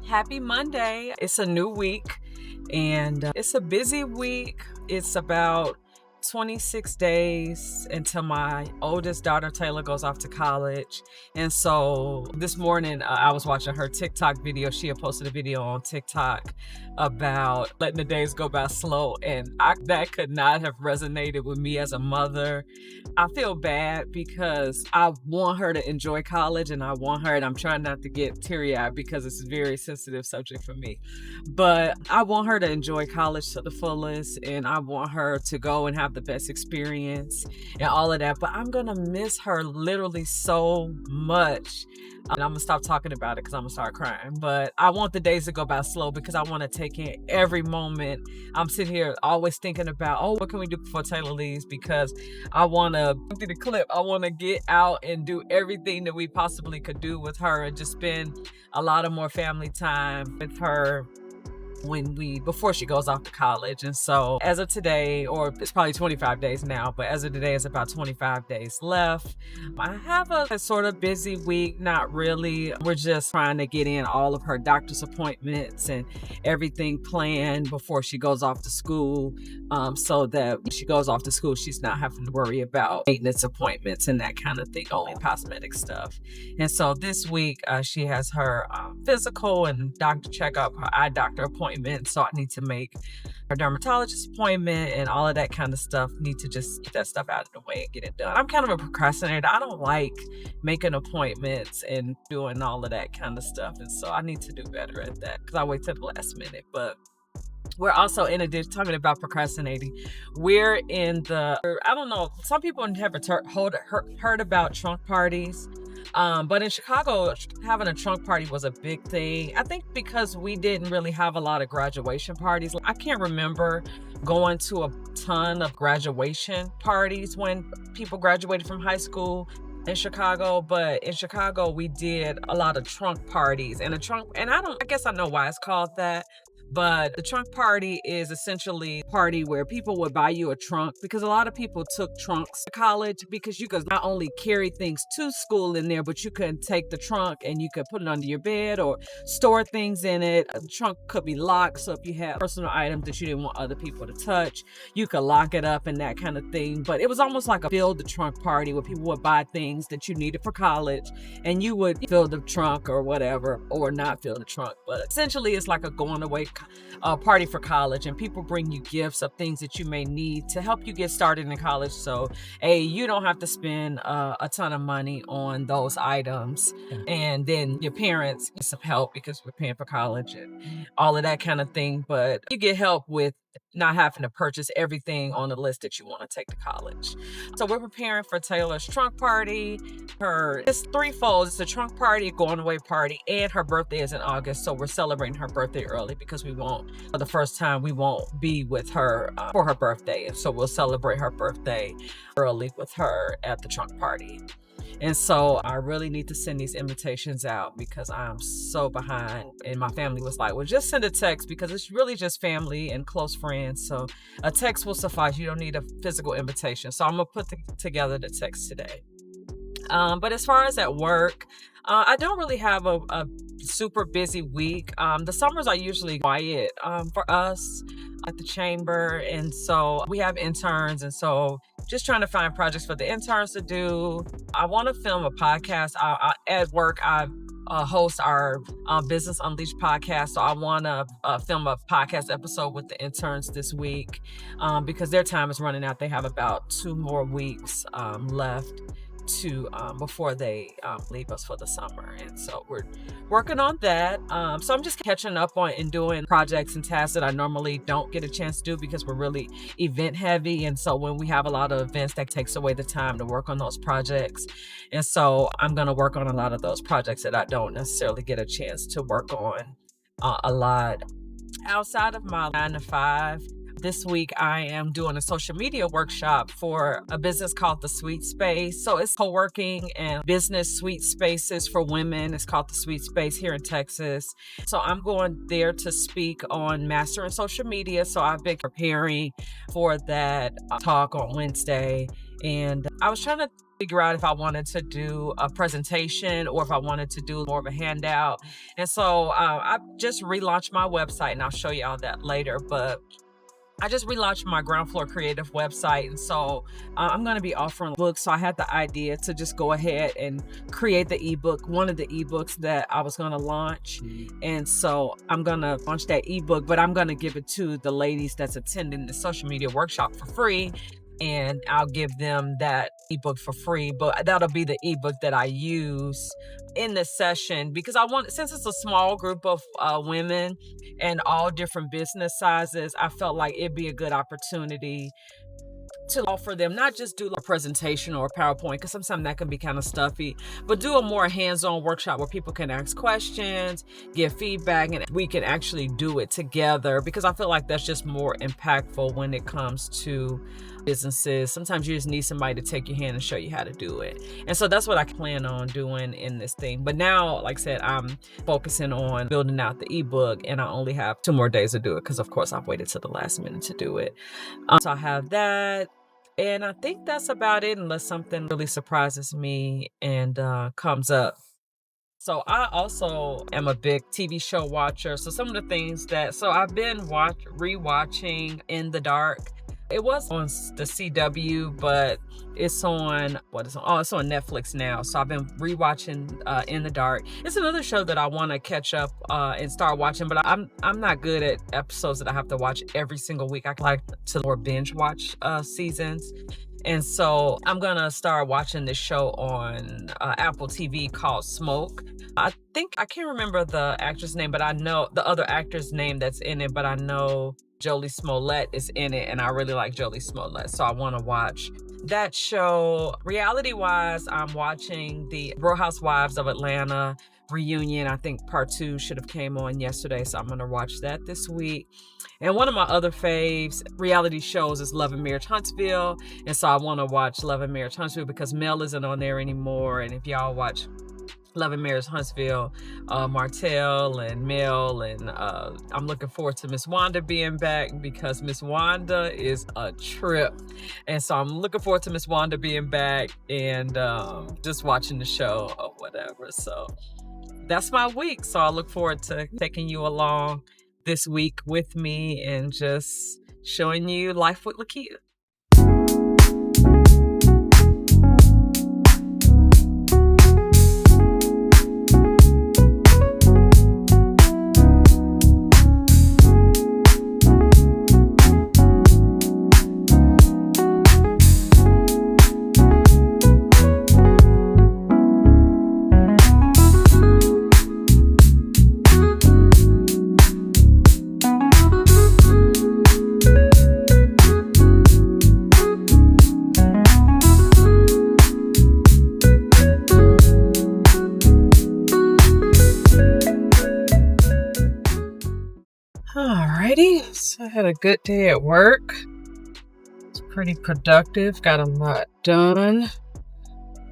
Happy Monday. It's a new week and it's a busy week. It's about 26 days until my oldest daughter, Taylor, goes off to college. And so this morning, I was watching her TikTok video. She had posted a video on TikTok about letting the days go by slow. And that could not have resonated with me as a mother. I feel bad because I want her to enjoy college and I'm trying not to get teary-eyed because it's a very sensitive subject for me. But I want her to enjoy college to the fullest, and I want her to go and have the best experience and all of that. But I'm going to miss her literally so much. And I'm going to stop talking about it because I'm going to start crying. But I want the days to go by slow because I want to take in every moment. I'm sitting here always thinking about, what can we do before Taylor leaves? Because I want to, through the clip, I want to get out and do everything that we possibly could do with her and just spend a lot of more family time with her before she goes off to college. And so as of today, or it's probably 25 days now, but as of today, it's about 25 days left. I have a sort of busy week, not really. We're just trying to get in all of her doctor's appointments and everything planned before she goes off to school, so that when she goes off to school, she's not having to worry about maintenance appointments and that kind of thing, only cosmetic stuff. And so this week, she has her physical and doctor checkup, her eye doctor appointment. So I need to make her dermatologist appointment and all of that kind of stuff. Need to just get that stuff out of the way and get it done. I'm kind of a procrastinator. I don't like making appointments and doing all of that kind of stuff. And so I need to do better at that because I wait till the last minute. But we're also, in addition, talking about procrastinating, we're in I don't know, some people have heard about trunk parties. But in Chicago, having a trunk party was a big thing. I think because we didn't really have a lot of graduation parties. I can't remember going to a ton of graduation parties when people graduated from high school in Chicago, but in Chicago we did a lot of trunk parties. And I guess I know why it's called that. But the trunk party is essentially a party where people would buy you a trunk, because a lot of people took trunks to college because you could not only carry things to school in there, but you could take the trunk and you could put it under your bed or store things in it. The trunk could be locked, so if you had personal items that you didn't want other people to touch, you could lock it up and that kind of thing. But it was almost like a build the trunk party where people would buy things that you needed for college and you would fill the trunk or whatever, or not fill the trunk. But essentially it's like a going away party for college, and people bring you gifts of things that you may need to help you get started in college. So you don't have to spend a ton of money on those items, and then your parents get some help because we're paying for college and all of that kind of thing. But you get help with not having to purchase everything on the list that you want to take to college. So we're preparing for Taylor's trunk party. It's threefold. It's a trunk party, a going away party, and her birthday is in August. So we're celebrating her birthday early because for the first time, we won't be with her for her birthday. So we'll celebrate her birthday early with her at the trunk party. And so I really need to send these invitations out because I'm so behind. And my family was like, well, just send a text because it's really just family and close friends. So a text will suffice. You don't need a physical invitation. So I'm going to put together the text today. But as far as at work, I don't really have a super busy week. The summers are usually quiet for us at the chamber. And so we have interns. And so just trying to find projects for the interns to do. I want to film a podcast. At work, I host our Business Unleashed podcast. So I want to film a podcast episode with the interns this week because their time is running out. They have about 2 more weeks left before they leave us for the summer. And so we're working on that. So I'm just catching up on and doing projects and tasks that I normally don't get a chance to do because we're really event heavy. And so when we have a lot of events, that takes away the time to work on those projects. And so I'm going to work on a lot of those projects that I don't necessarily get a chance to work on a lot outside of my 9 to 5. This week, I am doing a social media workshop for a business called The Sweet Space. So it's co-working and business sweet spaces for women. It's called The Sweet Space here in Texas. So I'm going there to speak on mastering social media. So I've been preparing for that talk on Wednesday. And I was trying to figure out if I wanted to do a presentation or if I wanted to do more of a handout. And so I just relaunched my website, and I'll show you all that later. But I just relaunched my Ground Floor Creative website, and so I'm going to be offering books. So I had the idea to just go ahead and create the ebook, one of the ebooks that I was going to launch. And so I'm going to launch that ebook, but I'm going to give it to the ladies that's attending the social media workshop for free. And I'll give them that ebook for free, but that'll be the ebook that I use in the session, because I want, since it's a small group of women and all different business sizes, I felt like it'd be a good opportunity to offer them not just do a presentation or a PowerPoint, because sometimes that can be kind of stuffy, but do a more hands-on workshop where people can ask questions, give feedback, and we can actually do it together, because I feel like that's just more impactful when it comes to businesses. Sometimes you just need somebody to take your hand and show you how to do it. And so that's what I plan on doing in this thing. But now, like I said, I'm focusing on building out the ebook, and I only have 2 more days to do it, because of course I've waited till the last minute to do it. So I have that. And I think that's about it, unless something really surprises me and comes up. So I also am a big TV show watcher. So some of the things that, so I've been rewatching In the Dark. It was on the CW, but it's on, what is it on? Oh, it's on Netflix now. So I've been rewatching In the Dark. It's another show that I want to catch up and start watching, but I'm not good at episodes that I have to watch every single week. I like to more binge watch seasons. And so I'm gonna start watching this show on Apple TV called Smoke. I think, I can't remember the actress name, but I know the other actor's name that's in it, but I know Jolie Smollett is in it, and I really like Jolie Smollett, so I want to watch that show. Reality wise, I'm watching the Real Housewives of Atlanta reunion. I think part 2 should have came on yesterday, so I'm gonna watch that this week. And one of my other faves reality shows is Love and Marriage Huntsville, and so I want to watch Love and Marriage Huntsville because Mel isn't on there anymore. And if y'all watch Love and Marriage Huntsville, Martell and Mel, and I'm looking forward to Miss Wanda being back, because Miss Wanda is a trip. And so I'm looking forward to Miss Wanda being back, and just watching the show or whatever. So that's my week. So I look forward to taking you along this week with me and just showing you life with Lakia. Alrighty, so I had a good day at work. It's pretty productive, got a lot done.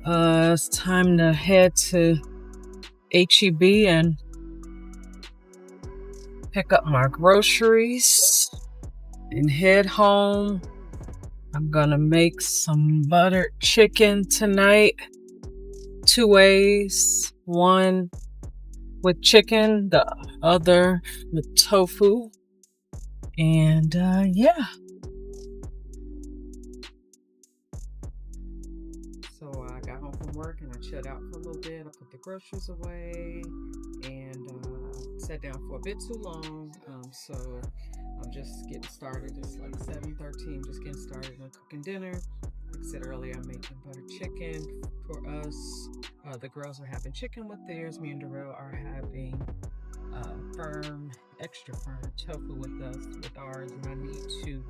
It's time to head to HEB and pick up my groceries and head home. I'm gonna make some buttered chicken tonight, 2 ways. One with chicken, the other with tofu. And yeah. So I got home from work and I chilled out for a little bit. I put the groceries away and sat down for a bit too long. So I'm just getting started. It's like 7:13, just getting started on cooking dinner. Like I said earlier, I'm making buttered chicken for us. The girls are having chicken with theirs. Me and Darrell are having firm, extra firm tofu with us, with ours. And I need to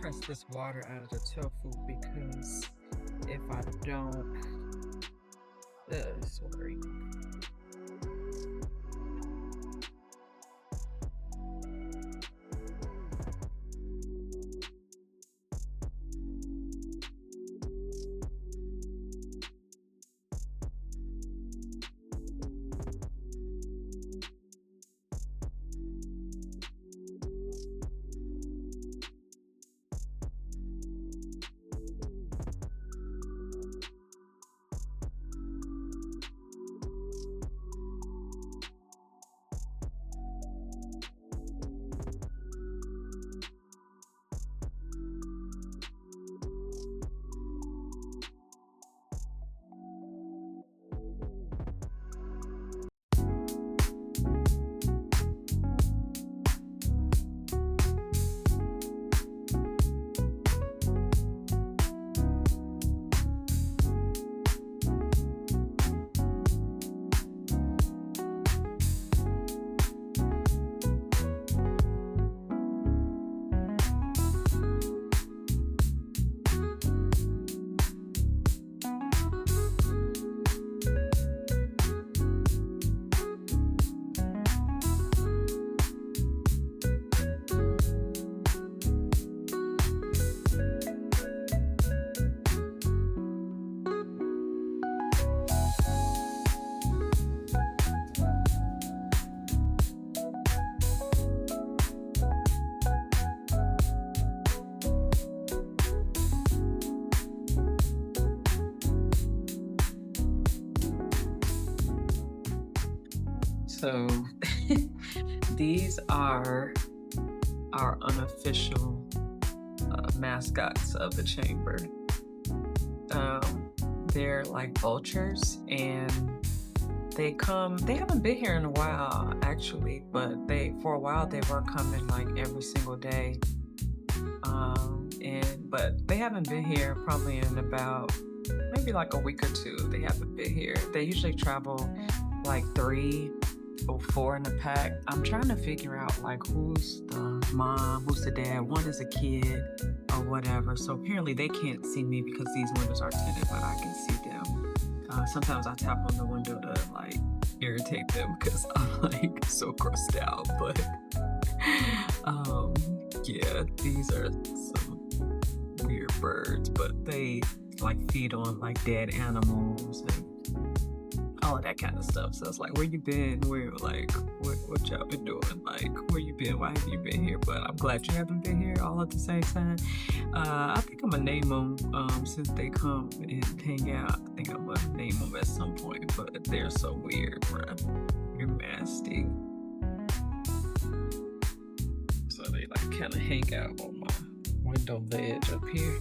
press this water out of the tofu, because if I don't, it's watery. So these are our unofficial mascots of the chamber. They're like vultures, and they haven't been here in a while actually, but for a while they were coming like every single day. But they haven't been here probably in about maybe like a week or two. They haven't been here. They usually travel like 3 or 4 in a pack. I'm trying to figure out like who's the mom, who's the dad, one is a kid or whatever. So apparently they can't see me because these windows are tinted, but I can see them. Sometimes I tap on the window to like irritate them because I'm like so grossed out. But yeah, these are some weird birds, but they like feed on like dead animals and all of that kind of stuff. So it's like, where you been? What y'all been doing? Like, where you been? Why have you been here? But I'm glad you haven't been here all at the same time. I think I'm gonna name them since they come and hang out. I think I'm gonna name them at some point, but they're so weird, bruh. You're nasty. So they like kind of hang out on my window ledge up here.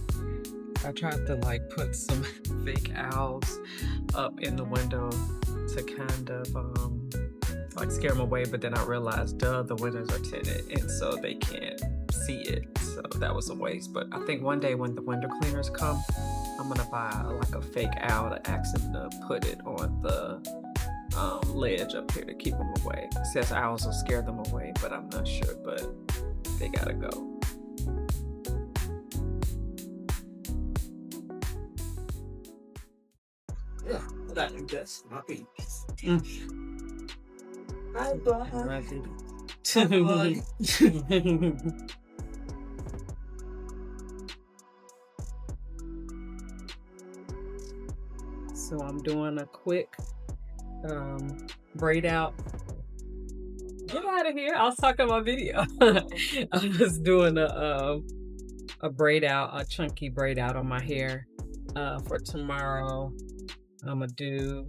I tried to like put some fake owls up in the window to kind of like scare them away, but then I realized the windows are tinted and so they can't see it, so that was a waste. But I think one day when the window cleaners come, I'm gonna buy like a fake owl to ask them to put it on the ledge up here to keep them away. It says owls will scare them away, but I'm not sure, but they gotta go. Yeah, that is happy. Hi, Bob. So I'm doing a quick braid out. Get out of here! I was talking about video. I was doing a braid out, a chunky braid out on my hair for tomorrow. I'm gonna do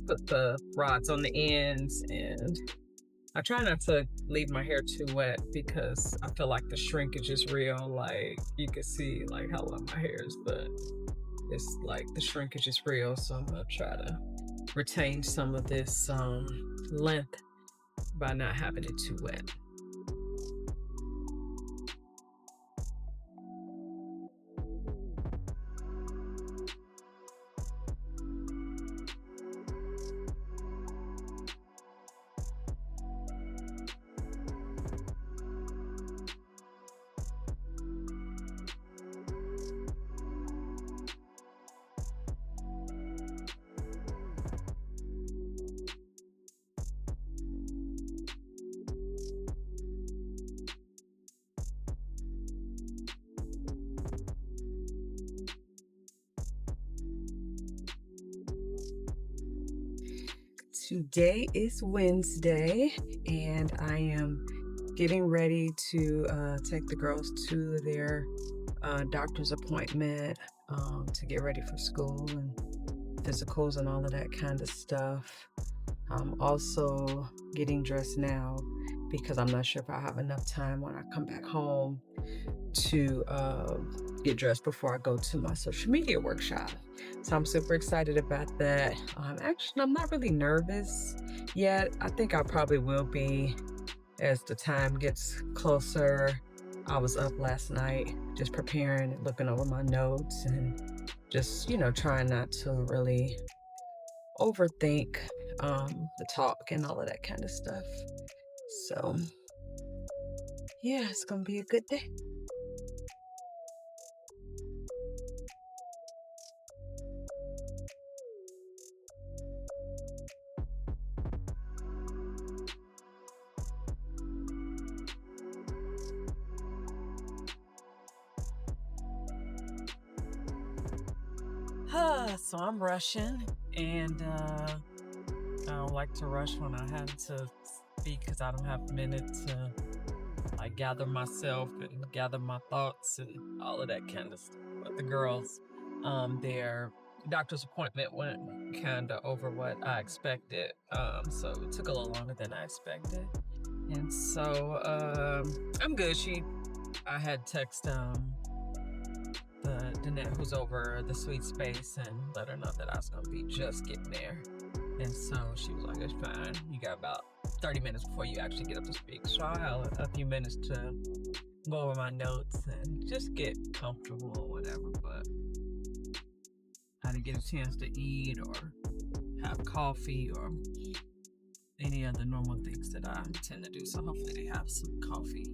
put the rods on the ends, and I try not to leave my hair too wet because I feel like the shrinkage is real. Like you can see like how long my hair is, but it's like the shrinkage is real. So I'm gonna try to retain some of this length by not having it too wet. Today is Wednesday, and I am getting ready to take the girls to their doctor's appointment to get ready for school and physicals and all of that kind of stuff. I'm also getting dressed now because I'm not sure if I have enough time when I come back home to get dressed before I go to my social media workshop. So I'm super excited about that. Actually, I'm not really nervous yet. I think I probably will be as the time gets closer. I was up last night just preparing and looking over my notes and just, trying not to really overthink the talk and all of that kind of stuff. So yeah, it's gonna be a good day. So I'm rushing, and I don't like to rush when I have to speak because I don't have a minute to like gather myself and gather my thoughts and all of that kind of stuff. But the girls, they're doctor's appointment went kind of over what I expected. So it took a little longer than I expected. And so I'm good. I had text the Danette who's over the sweet space and let her know that I was gonna be just getting there. And so she was like, it's fine. You got about 30 minutes before you actually get up to speak. So I had a few minutes to go over my notes and just get comfortable or whatever. But I didn't get a chance to eat or have coffee or any other normal things that I tend to do. So hopefully they have some coffee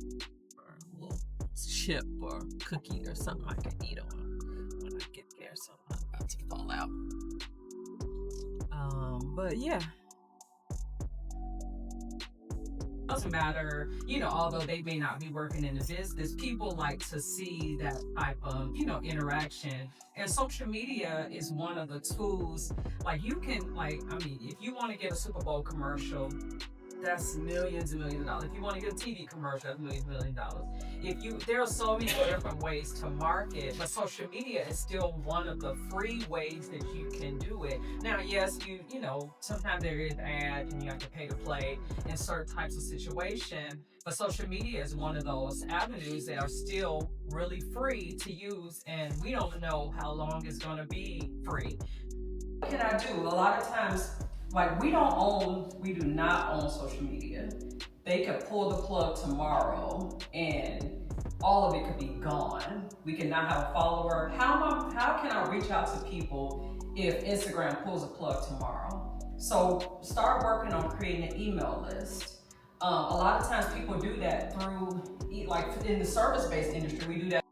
or a little chip or cookie or something I can eat on when I get there. So I'm not about to fall out. But yeah. Doesn't matter, although they may not be working in the business, people like to see that type of, interaction. And social media is one of the tools. Like you can, if you want to get a Super Bowl commercial, that's millions and millions of dollars. If you want to get a TV commercial, that's millions of dollars. There are so many different ways to market, but social media is still one of the free ways that you can do it. Now, yes, sometimes there is ads and you have to pay to play in certain types of situations, but social media is one of those avenues that are still really free to use, and we don't know how long it's going to be free. What can I do? A lot of times, we do not own social media. They could pull the plug tomorrow and all of it could be gone. We can not have a follower. How can I reach out to people if Instagram pulls a plug tomorrow? So start working on creating an email list. A lot of times people do that through, in the service-based industry, we do that